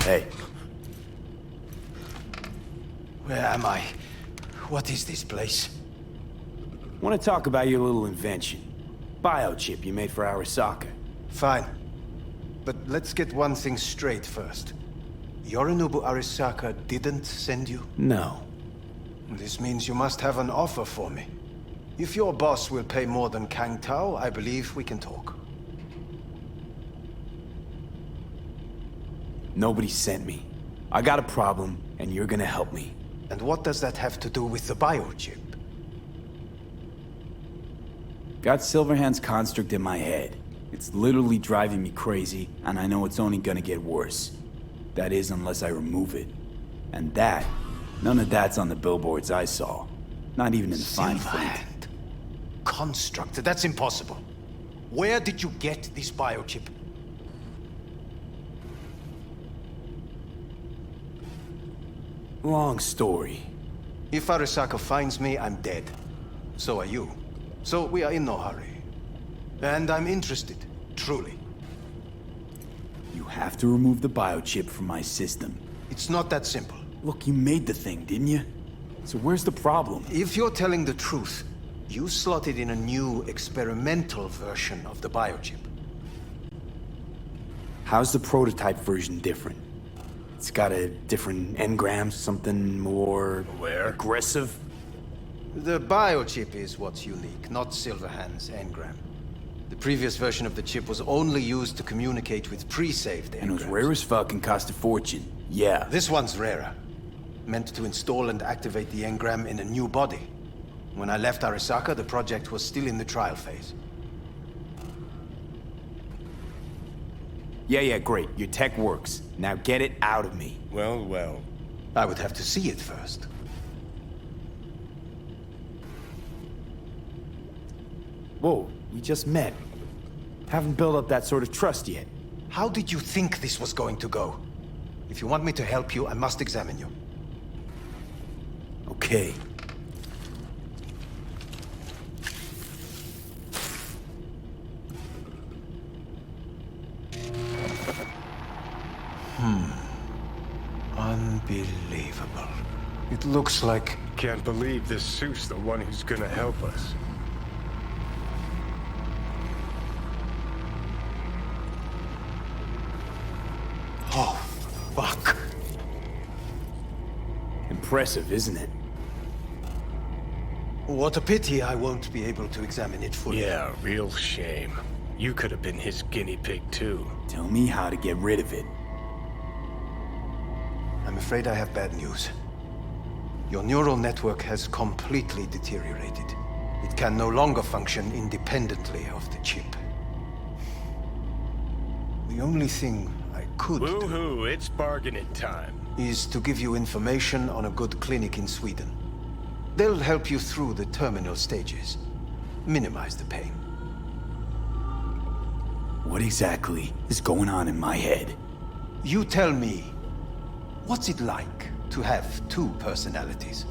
Hey. Where am I? What is this place? Want to talk about your little invention. Biochip you made for Arasaka. Fine. But let's get one thing straight first. Yorinobu Arasaka didn't send you? No. This means you must have an offer for me. If your boss will pay more than Kang Tao, I believe we can talk. Nobody sent me. I got a problem, and you're gonna help me. And what does that have to do with the biochip? Got Silverhand's construct in my head. It's literally driving me crazy, and I know it's only gonna get worse. That is, unless I remove it. And that, none of that's on the billboards I saw. Not even in the fine print. Construct? That's impossible. Where did you get this biochip? Long story. If Arasaka finds me, I'm dead. So are you. So we are in no hurry. And I'm interested, truly. You have to remove the biochip from my system. It's not that simple. Look, you made the thing, didn't you? So where's the problem? If you're telling the truth, you slotted in a new experimental version of the biochip. How's the prototype version different? It's got a different engram, something more... aggressive? The biochip is what's unique, not Silverhand's engram. The previous version of the chip was only used to communicate with pre-saved engrams. And it was rare as fuck and cost a fortune. Yeah. This one's rarer. Meant to install and activate the engram in a new body. When I left Arasaka, the project was still in the trial phase. Yeah, great. Your tech works. Now get it out of me. Well. I would have to see it first. Whoa, we just met. Haven't built up that sort of trust yet. How did you think this was going to go? If you want me to help you, I must examine you. Okay. Unbelievable. It looks like... Can't believe this suit's the one who's gonna help us. Oh, fuck. Impressive, isn't it? What a pity I won't be able to examine it fully. Yeah, real shame. You could have been his guinea pig too. Tell me how to get rid of it. I'm afraid I have bad news. Your neural network has completely deteriorated. It can no longer function independently of the chip. The only thing I could do Woo-hoo, it's bargaining time. is to give you information on a good clinic in Sweden. They'll help you through the terminal stages. Minimize the pain. What exactly is going on in my head? You tell me, what's it like to have two personalities?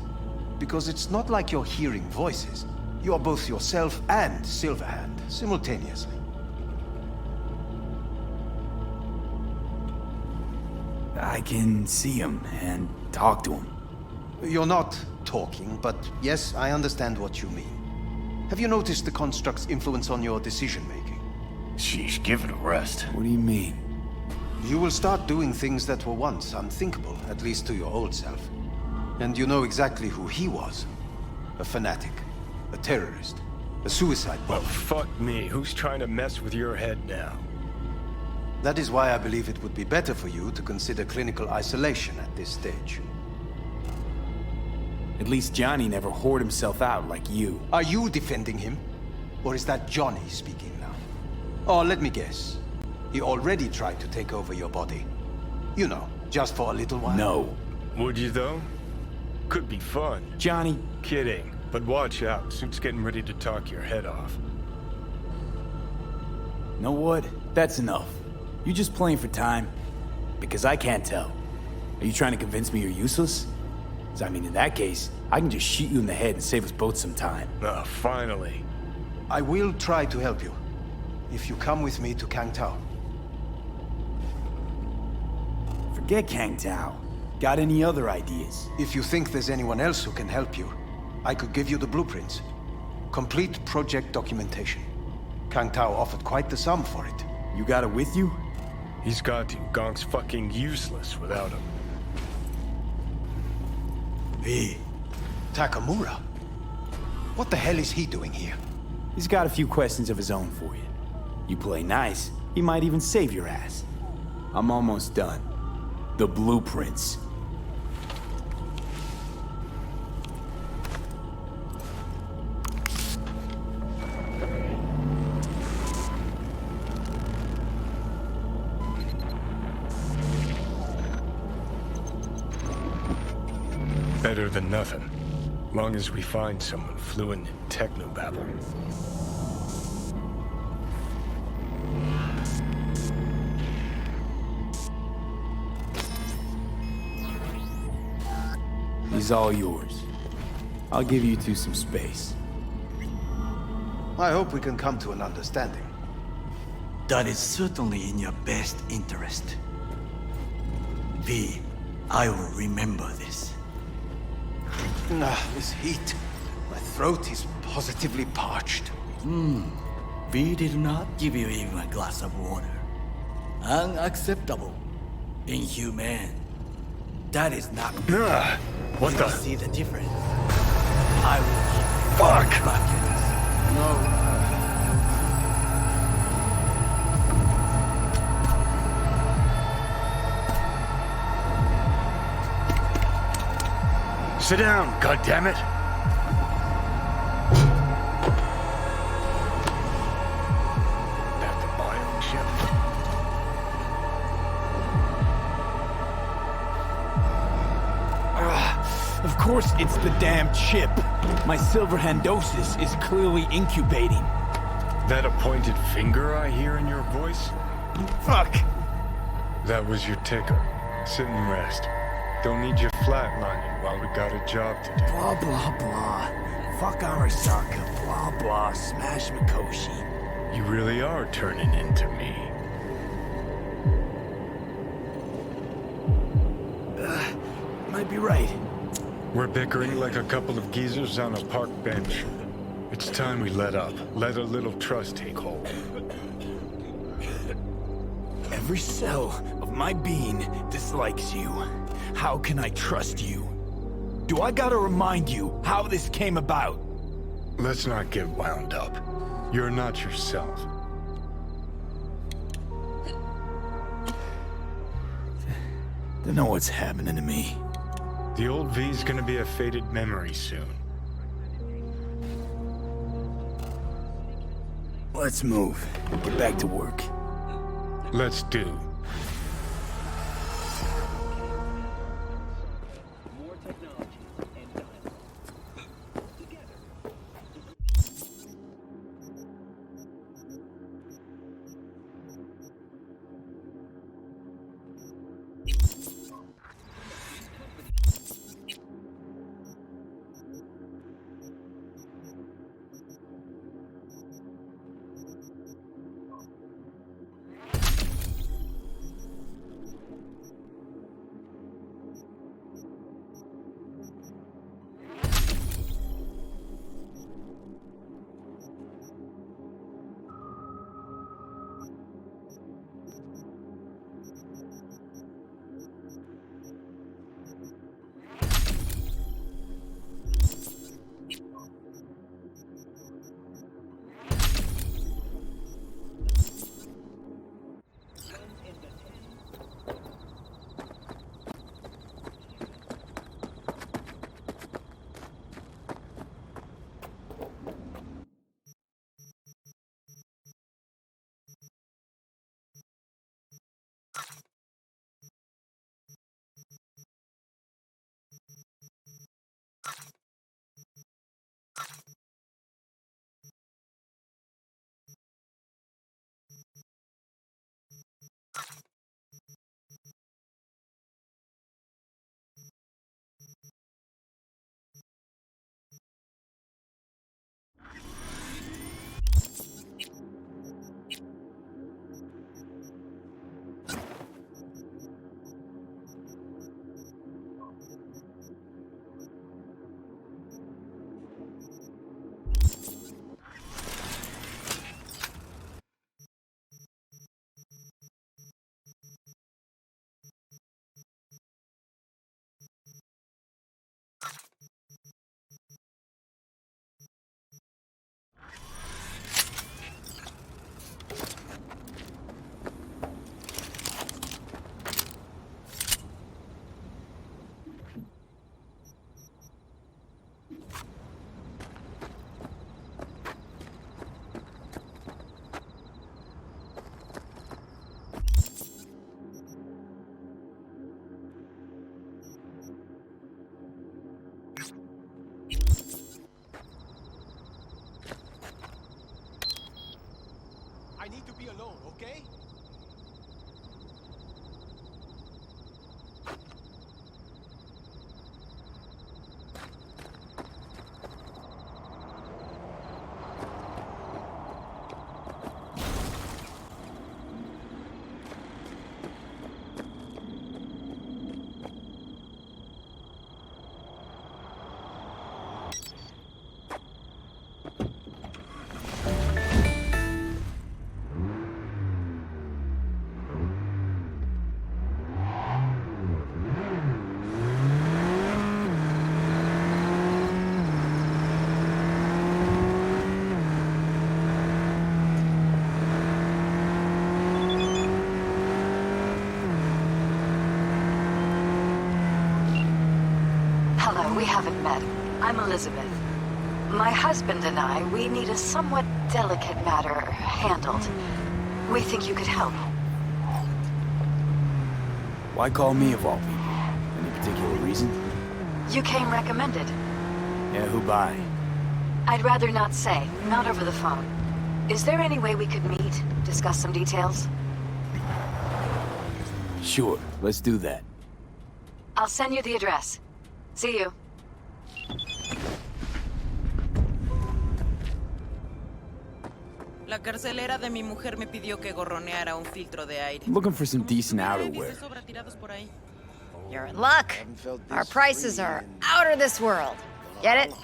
Because it's not like you're hearing voices. You are both yourself and Silverhand, simultaneously. I can see him and talk to him. You're not talking, but yes, I understand what you mean. Have you noticed the construct's influence on your decision-making? Sheesh, give it a rest. What do you mean? You will start doing things that were once unthinkable, at least to your old self. And you know exactly who he was. A fanatic, a terrorist, a suicide Well, bomber. fuck me. Who's trying to mess with your head now? That is why I believe it would be better for you to consider clinical isolation at this stage. At least Johnny never whored himself out like you. Are you defending him? Or is that Johnny speaking now? Oh, let me guess. He already tried to take over your body. You know, just for a little while. No. Would you though? Could be fun. Johnny, Kidding. But watch out. Suit's getting ready to talk your head off. know what? That's enough. You just playing for time? Because I can't tell. Are you trying to convince me you're useless? 'Cause I mean, in that case, I can just shoot you in the head and save us both some time. Ah, finally. I will try to help you. If you come with me to Kang Tao. For Forget Kang Tao. Got any other ideas? If you think there's anyone else who can help you, I could give you the blueprints. Complete project documentation. Kang Tao offered quite the sum for it. You got it with you? He's got to. Gong's fucking useless without him. V. Takamura? What the hell is he doing here? He's got a few questions of his own for you. You play nice, he might even save your ass. I'm almost done. The blueprints. Better than nothing. Long as we find someone fluent in technobabble. He's all yours. I'll give you two some space. I hope we can come to an understanding. That is certainly in your best interest. V, I will remember this. This heat. My throat is positively parched. V did not give you even a glass of water. Unacceptable. Inhumane. That is not... What You the? see the difference. I will... Fuck! No. Sit down, goddammit! Back to bio ship. Of course it's the damn chip. My silverhandosis is clearly incubating. That a pointed finger I hear in your voice? Fuck! That was your ticker. Sit and rest. Don't need you flatlining while we got a job to do. Blah, blah, blah. Fuck Arasaka, blah, blah, smash Mikoshi. You really are turning into me. Might be right. We're bickering like a couple of geezers on a park bench. It's time we let up. Let a little trust take hold. Every cell of my being dislikes you. How can I trust you? Do I gotta remind you how this came about? Let's not get wound up. You're not yourself. Don't know what's happening to me. The old V's gonna be a faded memory soon. Let's move. Get back to work. Let's do. need to be alone, okay? Hello, we haven't met. I'm Elizabeth. My husband and I, we need a somewhat delicate matter handled. We think you could help. Why call me of all people? Any particular reason? You came recommended. Yeah, who by? I'd rather not say, not over the phone. Is there any way we could meet, discuss some details? Sure, let's do that. I'll send you the address. See you. La carcelera de mi mujer me pidió que gorroneara un filtro de aire. Looking for some decent Como si tuviera outerwear. de sobra tirados por ahí. You're in luck. Our prices are out of this world. Get it?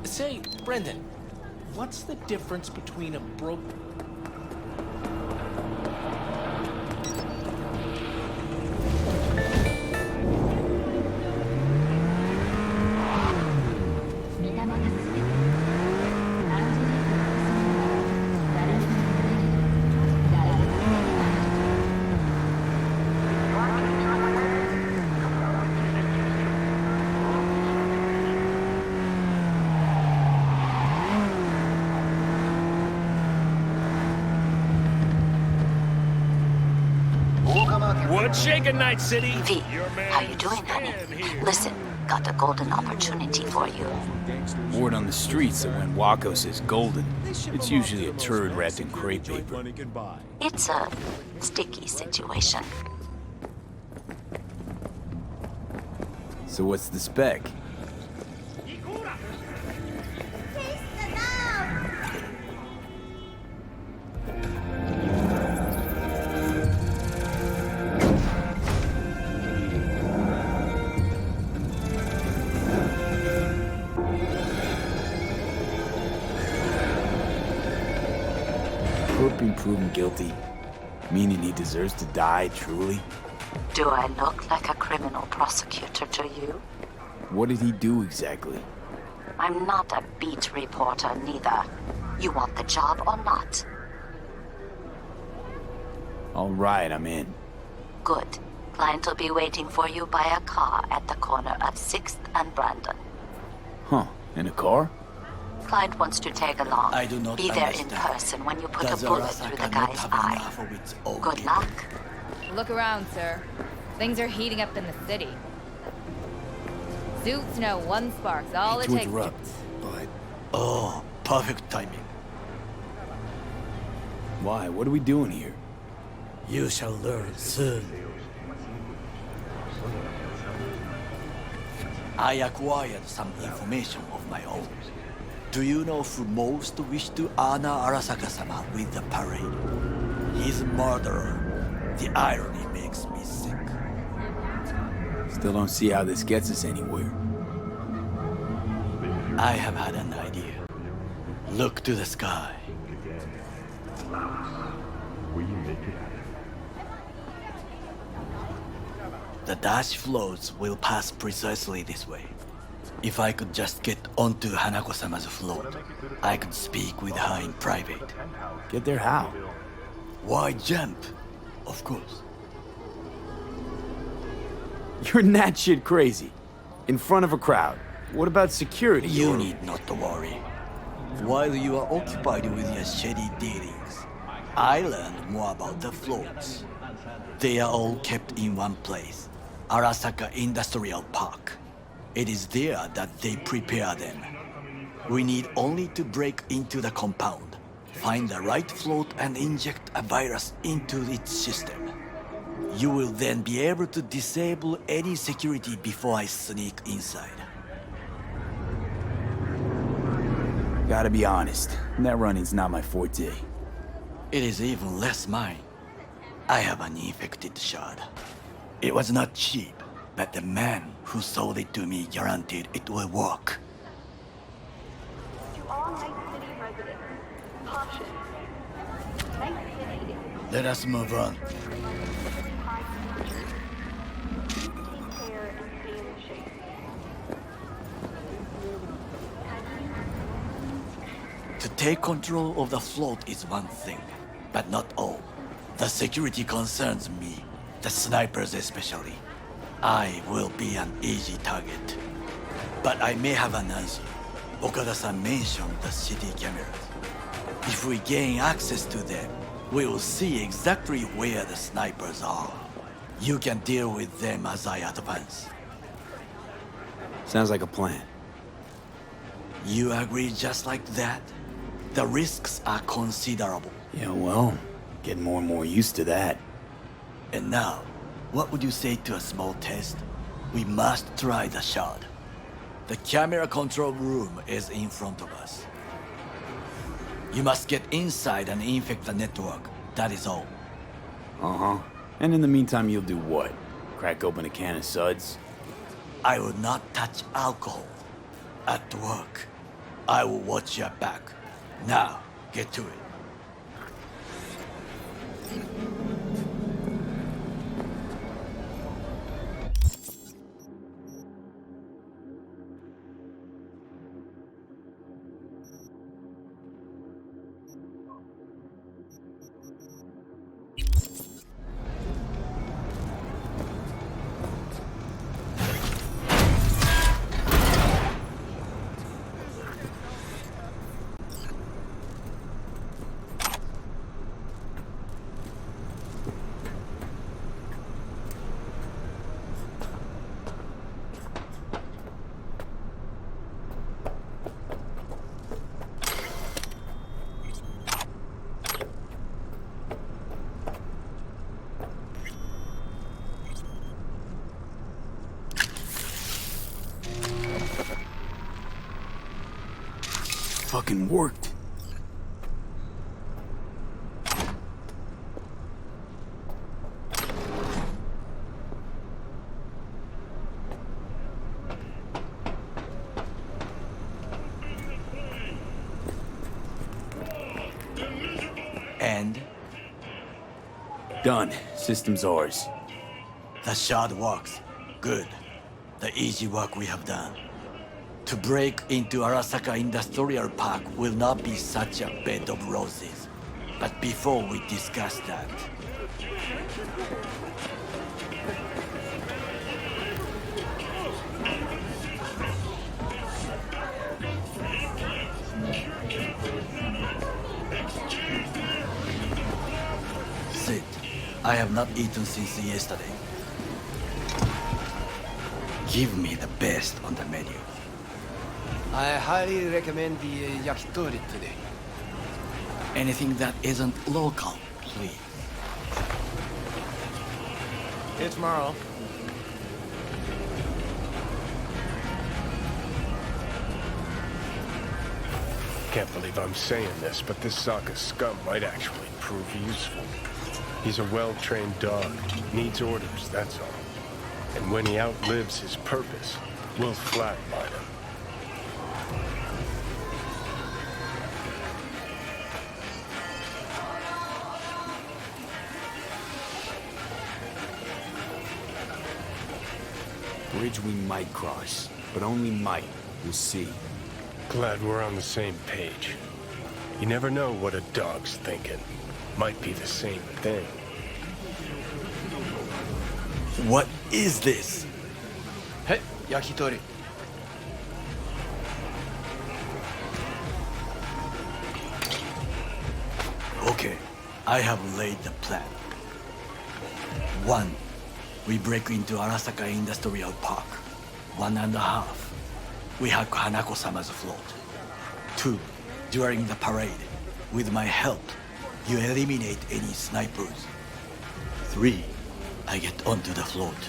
Say, Brendan, what's the difference between a broke... What's shaking, Night City? V, how you doing, honey? Listen, got a golden opportunity for you. Word on the streets that when Waco says golden, it's usually a turd wrapped in crepe paper. It's a sticky situation. So what's the spec? Being proven guilty, meaning he deserves to die, truly? Do I look like a criminal prosecutor to you? What did he do exactly? I'm not a beat reporter, neither. You want the job or not? All right, I'm in. Good. Client will be waiting for you by a car at the corner of 6th and Brandon. Huh, in a car? Client wants to tag along. I do not Be there in understand. person when you put Does a bullet Arasaka through the not guy's have eye. enough of its own Good people? luck. Look around, sir. Things are heating up in the city. Suits know one spark's all it To takes. interrupt, but Oh, perfect timing. why? What are we doing here? You shall learn soon. I acquired some information of my own. Do you know who most wished to honor Arasaka-sama with the parade? His murderer. The irony makes me sick. Still don't see how this gets us anywhere. I have had an idea. Look to the sky. The dash floats will pass precisely this way. If I could just get onto Hanako-sama's float, I could speak with her in private. Get there how? Why jump? Of course. You're that shit crazy. In front of a crowd. What about security? You or- need not to worry. While you are occupied with your shady dealings, I learned more about the floats. They are all kept in one place, Arasaka Industrial Park. It is there that they prepare them. We need only to break into the compound, find the right float and inject a virus into its system. You will then be able to disable any security before I sneak inside. Gotta be honest, net running's not my forte. It is even less mine. I have an infected shard. It was not cheap, but the man who sold it to me guaranteed it will work. To all Night City residents, caution. Night City Let us move on. high temperatures. Take care and stay in shape. To take control of the float is one thing, but not all. The security concerns me, the snipers especially. I will be an easy target. But I may have an answer. Okada-san mentioned the city cameras. If we gain access to them, we will see exactly where the snipers are. You can deal with them as I advance. Sounds like a plan. You agree just like that? The risks are considerable. Yeah, well, getting more and more used to that. And now, what would you say to a small test? We must try the shard. The camera control room is in front of us. You must get inside and infect the network. That is all. Uh-huh. And in the meantime, you'll do what? Crack open a can of suds? I will not touch alcohol. At work, I will watch your back. Now, get to it. Fucking worked. And? Done. System's ours. The shard works. Good. The easy work we have done. To break into Arasaka Industrial Park will not be such a bed of roses. But before we discuss that... Sit. I have not eaten since yesterday. Give me the best on the menu. I highly recommend the yakitori today. Anything that isn't local, please. See you tomorrow. Can't believe I'm saying this, but this Sokka scum might actually prove useful. He's a well-trained dog. Needs orders, that's all. And when he outlives his purpose, we'll flatline him. Bridge we might cross, but only might. We'll see. Glad we're on the same page. You never know what a dog's thinking. Might be the same thing. What is this? Hey, yakitori. Okay, I have laid the plan. 1. We break into Arasaka Industrial Park. 1.5. We hack Hanako-sama's float. 2. During the parade, with my help, you eliminate any snipers. 3. I get onto the float.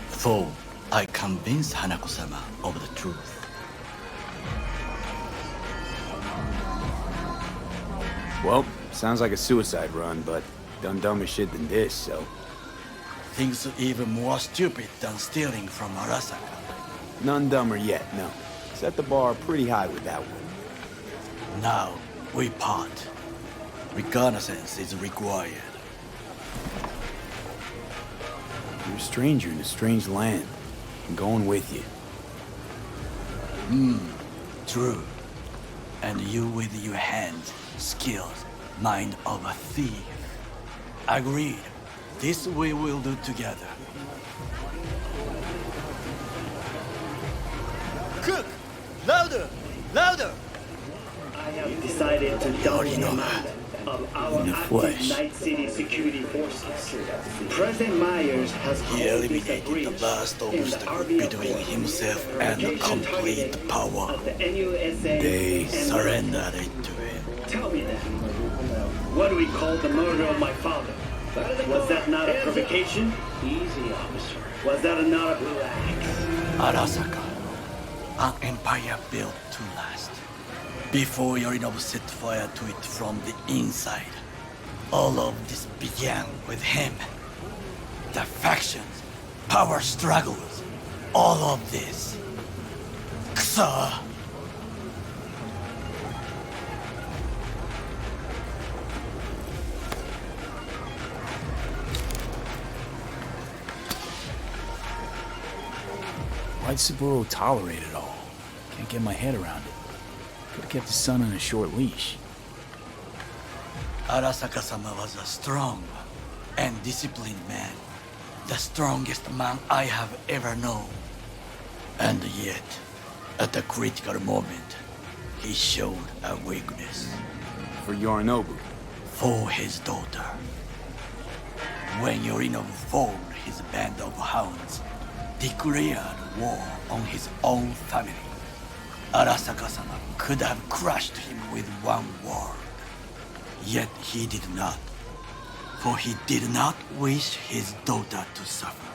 4. I convince Hanako-sama of the truth. Well, sounds like a suicide run, but done dumber shit than this, so... Things even more stupid than stealing from Arasaka. None dumber yet, no. Set the bar pretty high with that one. Now, we part. Reconnaissance is required. You're a stranger in a strange land. I'm going with you. True. And you with your hands, skills, mind of a thief. Agreed. This we will do together. Cook! Louder! Louder! I have decided to double the amount of our In the active flesh. Night City security forces. President Myers has He called eliminated this a the breach last in the obstacle RBF between force. himself and Location complete targeted power. at the NUSA They and Surrendered it to him. Tell me then, what do we call the murder of my father? Was that not a provocation? Easy, officer. Was that not a... Relax. Arasaka, an empire built to last. Before Yorinobu set fire to it from the inside, all of this began with him. The factions, power struggles, all of this. Kusa! Why'd Saburo tolerate it all? Can't get my head around it. Could've kept his son on a short leash. Arasaka-sama was a strong and disciplined man. The strongest man I have ever known. And yet, at a critical moment, he showed a weakness. For Yorinobu. For his daughter. When Yorinobu formed his band of hounds, declared war on his own family, Arasaka-sama could have crushed him with one word. Yet he did not, for he did not wish his daughter to suffer.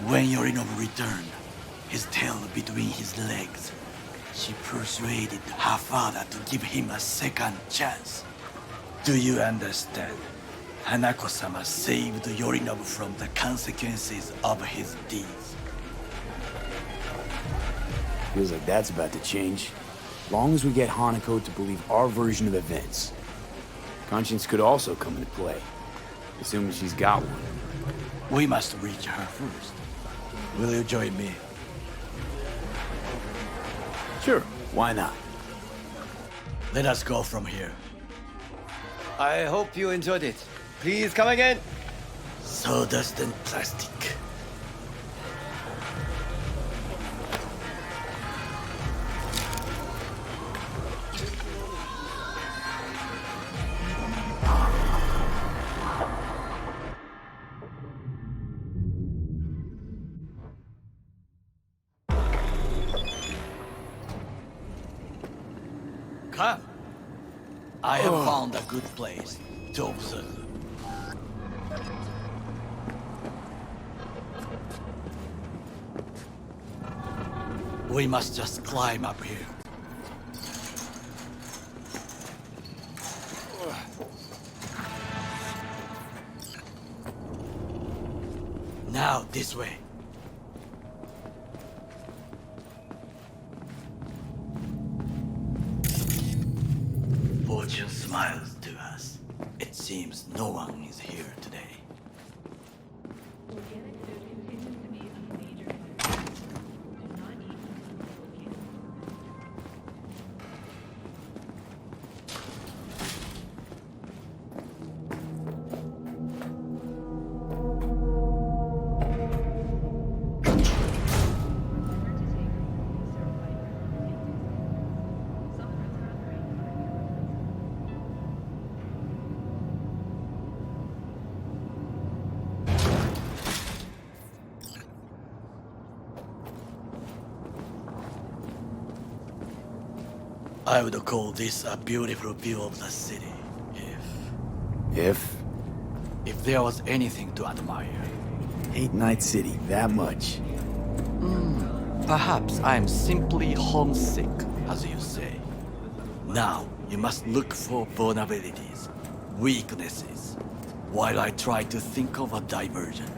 When Yorinobu returned, his tail between his legs, she persuaded her father to give him a second chance. Do you understand? Hanako-sama saved Yorinobu from the consequences of his deeds. Feels like that's about to change. Long as we get Hanako to believe our version of events. Conscience could also come into play, assuming she's got one. We must reach her first. Will you join me? Sure, why not? Let us go from here. I hope you enjoyed it. Please come again. Sawdust and plastic. Come. I have found a good place to observe. We must just climb up here. Now, this way. Fortune smiles to us. It seems no one is here today. I would call this a beautiful view of the city, if there was anything to admire. Hate Night City that much. Perhaps I'm simply homesick, as you say. Now, you must look for vulnerabilities, weaknesses, while I try to think of a diversion.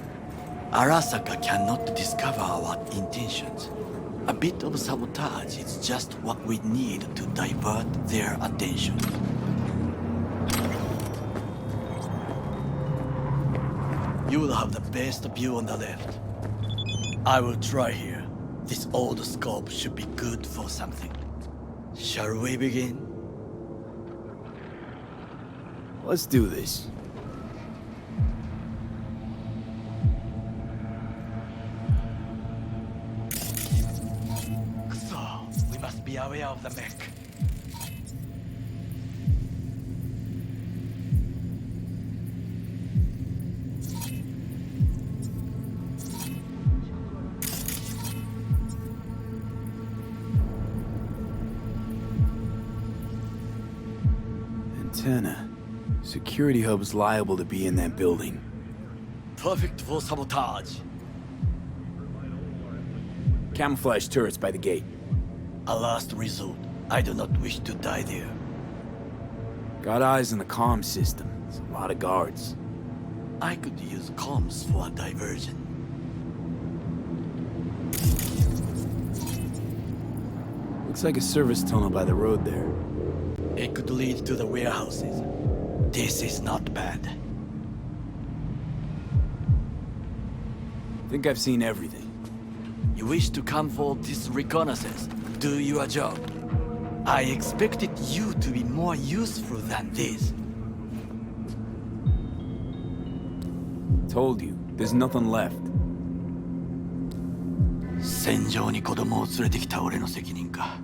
Arasaka cannot discover our intentions. A bit of sabotage is just what we need to divert their attention. You will have the best view on the left. I will try here. This old scope should be good for something. Shall we begin? Let's do this. We must be aware of the mech. Antenna. Security hub's liable to be in that building. Perfect for sabotage. Camouflage turrets by the gate. A last resort. I do not wish to die there. Got eyes on the comm system. There's a lot of guards. I could use comms for a diversion. Looks like a service tunnel by the road there. It could lead to the warehouses. This is not bad. Think I've seen everything. You wish to come for this reconnaissance? Do your job. I expected you to be more useful than this. Told you, there's nothing left. 戦場に子供を連れてきた俺の責任か。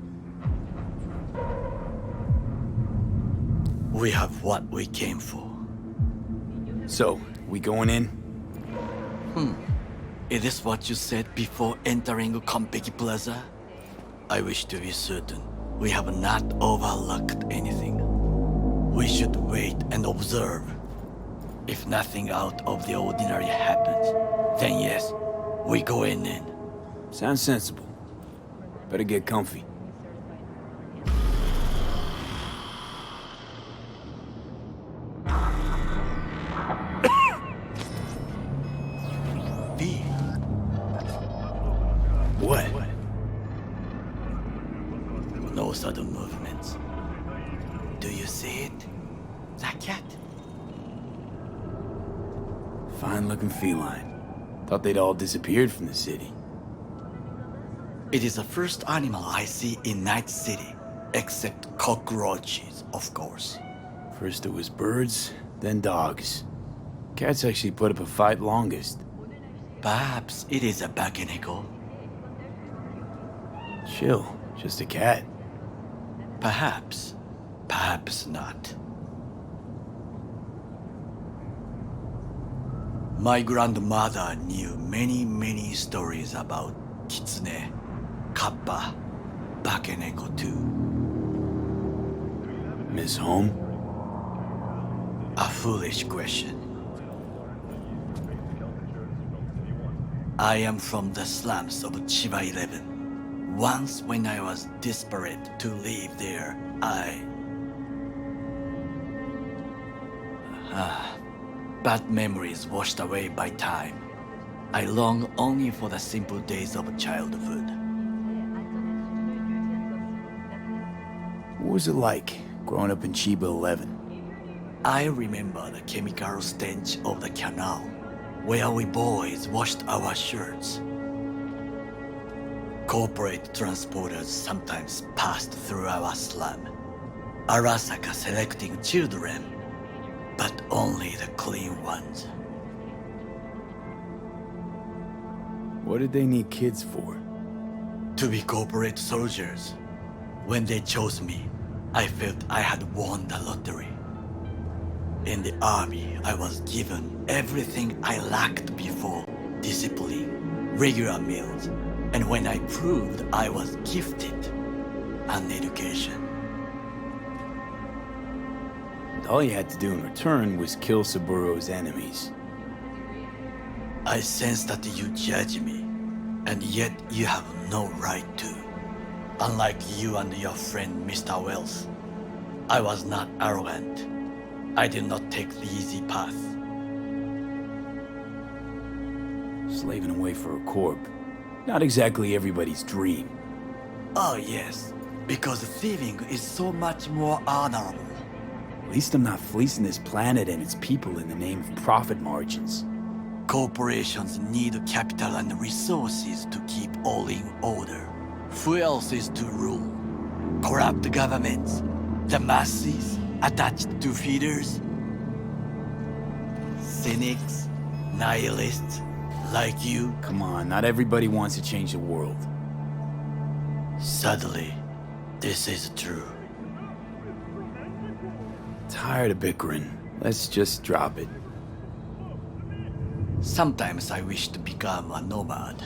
We have what we came for. So, we going in? Is this what you said before entering Konpeki Plaza? I wish to be certain we have not overlooked anything. We should wait and observe. If nothing out of the ordinary happens, then yes, we go in. Sounds sensible. Better get comfy. V. What? No sudden movements. Do you see it? That cat? Fine-looking feline. Thought they'd all disappeared from the city. It is the first animal I see in Night City, except cockroaches, of course. First it was birds, then dogs. Cats actually put up a fight longest. Perhaps it is a bakeneko. Chill, just a cat. Perhaps. Perhaps not. My grandmother knew many stories about kitsune, kappa, bakeneko too. Miss Home? A foolish question. I am from the slums of Chiba 11. Once when I was desperate to live there, bad memories washed away by time. I long only for the simple days of childhood. What was it like, growing up in Chiba 11? I remember the chemical stench of the canal, where we boys washed our shirts. Corporate transporters sometimes passed through our slum, Arasaka selecting children, but only the clean ones. What did they need kids for? To be corporate soldiers. When they chose me, I felt I had won the lottery. In the army, I was given everything I lacked before: discipline, regular meals, and when I proved I was gifted, an education. And all you had to do in return was kill Saburo's enemies. I sense that you judge me, and yet you have no right to. Unlike you and your friend Mr. Wells, I was not arrogant. I did not take the easy path. Slaving away for a corp. Not exactly everybody's dream. Oh yes, because thieving is so much more honorable. At least I'm not fleecing this planet and its people in the name of profit margins. Corporations need capital and resources to keep all in order. Who else is to rule? Corrupt governments? The masses attached to feeders? Cynics? Nihilists? Like you? Come on, not everybody wants to change the world. Sadly, this is true. Tired of bickering. Let's just drop it. Sometimes I wish to become a nomad,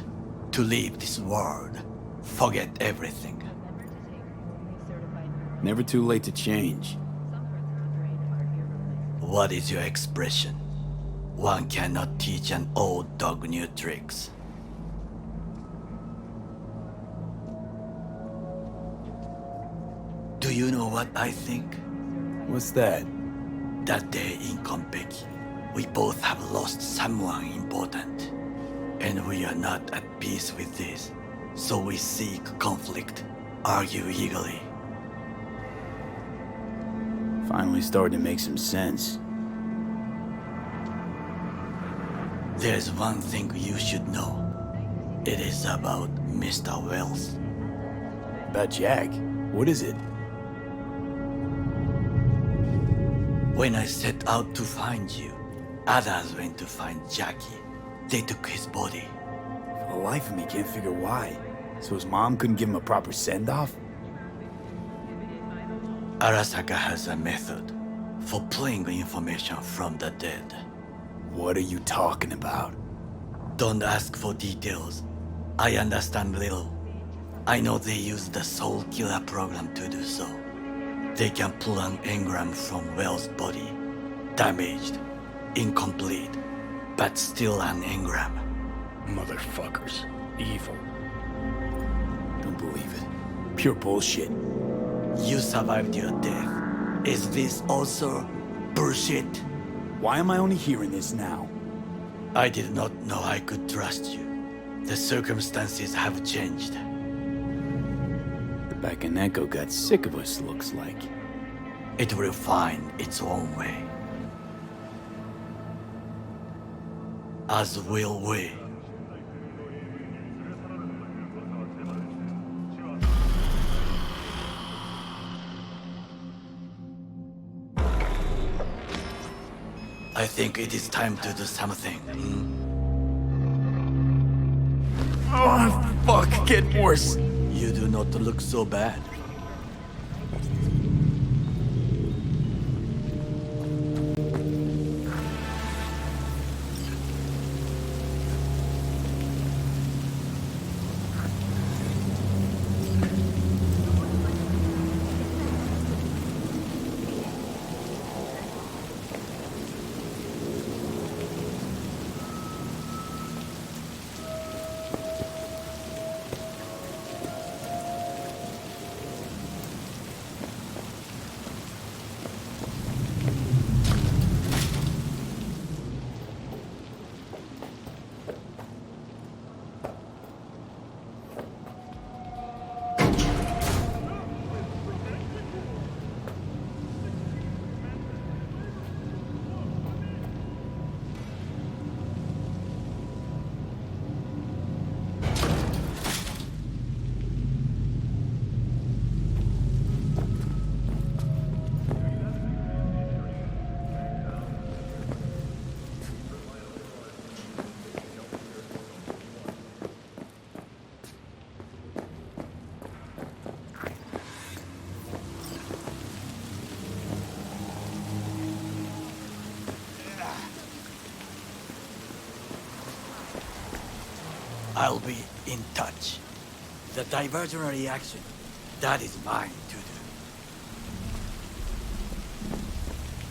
to leave this world, forget everything. Never too late to change. What is your expression? One cannot teach an old dog new tricks. Do you know what I think? What's that? That day in Konpeki, we both have lost someone important. And we are not at peace with this, so we seek conflict, argue eagerly. Finally starting to make some sense. There's one thing you should know. It is about Mr. Wells. About Jack? What is it? When I set out to find you, others went to find Jackie. They took his body. For the life of me, can't figure why. So his mom couldn't give him a proper send-off? Arasaka has a method for pulling information from the dead. What are you talking about? Don't ask for details. I understand little. I know they use the Soul Killer program to do so. They can pull an engram from Wells' body. Damaged, incomplete, but still an engram. Motherfuckers. Evil. Don't believe it. Pure bullshit. You survived your death. Is this also bullshit? Why am I only hearing this now? I did not know I could trust you. The circumstances have changed. The Bakaneko got sick of us, looks like. It will find its own way. As will we. I think it is time to do something. Oh, fuck, get worse. You do not look so bad. I'll be in touch. The diversionary action, that is mine to do.